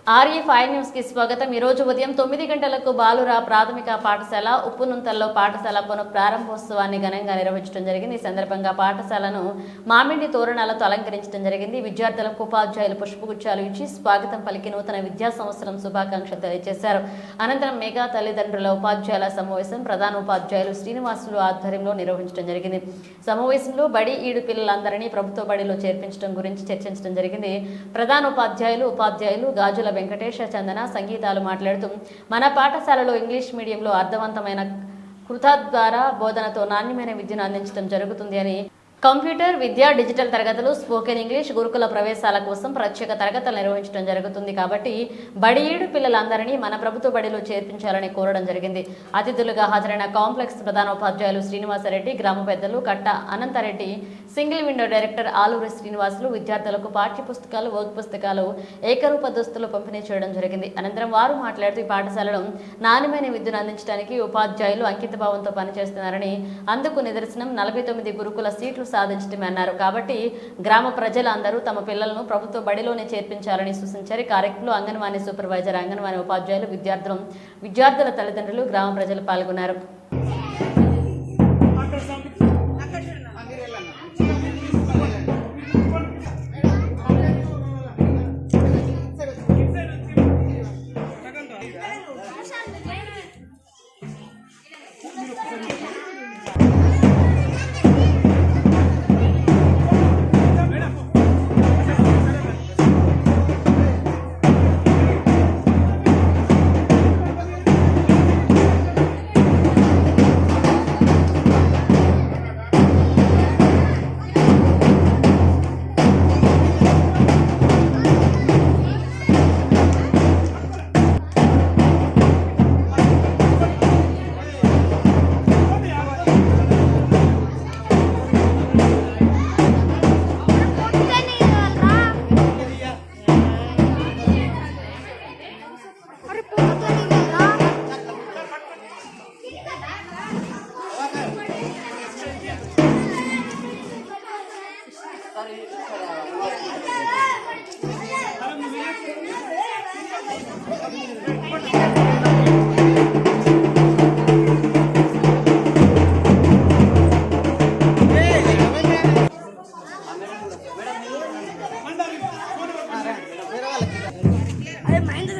RE5 news కి స్వాగతం। ఈ రోజు ఉదయం 9 గంటలకు బాలురా ప్రాథమిక పాఠశాల ఉప్పునుంతల్లో పాఠశాల పునః ప్రారంభోత్సవాన్ని ఘనంగా నిర్వహించడం జరిగింది। ఈ సందర్భంగా పాఠశాలను మామిడి తోరణాలతో అలంకరించడం జరిగింది। విద్యార్థులకు ఉపాధ్యాయులు పుష్పగుచ్చాలు ఇచ్చి స్వాగతం పలికి నూతన విద్యా సంవత్సరం శుభాకాంక్షలు తెలియజేశారు। అనంతరం మెగా తల్లిదండ్రుల ఉపాధ్యాయుల సమావేశం ప్రధాన ఉపాధ్యాయులు శ్రీనివాసులు ఆధ్వర్యంలో నిర్వహించడం జరిగింది। సమావేశంలో బడి ఈడు పిల్లలందరినీ ప్రభుత్వ బడిలో చేర్పించడం గురించి చర్చించడం జరిగింది। ప్రధాన ఉపాధ్యాయులు గాజుల వెంకటేశ చందన సంగీతాలు మాట్లాడుతూ మన పాఠశాలలో ఇంగ్లీష్ మీడియంలో అర్థవంతమైన కృత బోధనతో నాణ్యమైన విద్యను అందించడం జరుగుతుంది అని, కంప్యూటర్ విద్య, డిజిటల్ తరగతులు, స్పోకెన్ ఇంగ్లీష్, గురుకుల ప్రవేశాల కోసం ప్రత్యేక తరగతులు నిర్వహించడం జరుగుతుంది కాబట్టి బడి ఏడు పిల్లలందరినీ మన ప్రభుత్వ బడిలో చేర్పించాలని కోరడం జరిగింది। అతిథులుగా హాజరైన కాంప్లెక్స్ ప్రధానోపాధ్యాయులు శ్రీనివాసరెడ్డి, గ్రామ పెద్దలు కట్ట Anantha Reddy, single window director Aluri Srinivasulu విద్యార్థులకు పాఠ్య పుస్తకాలు, వర్క్ పుస్తకాలు, ఏకరూప దుస్తులు పంపిణీ చేయడం జరిగింది। అనంతరం వారు మాట్లాడుతూ ఈ పాఠశాలలో నాణ్యమైన విద్యను అందించడానికి ఉపాధ్యాయులు అంకితభావంతో పనిచేస్తున్నారని, అందుకు నిదర్శనం 49 గురుకుల సీట్లు సాధించడమే అన్నారు। కాబట్టి గ్రామ ప్రజలందరూ తమ పిల్లలను ప్రభుత్వ బడిలోనే చేర్పించాలని సూచించారు। కార్యక్రమంలో అంగన్వాడీ సూపర్వైజర్, అంగన్వాడీ ఉపాధ్యాయులు, విద్యార్థుల తల్లిదండ్రులు, గ్రామ ప్రజలు పాల్గొన్నారు। అదే మైండ్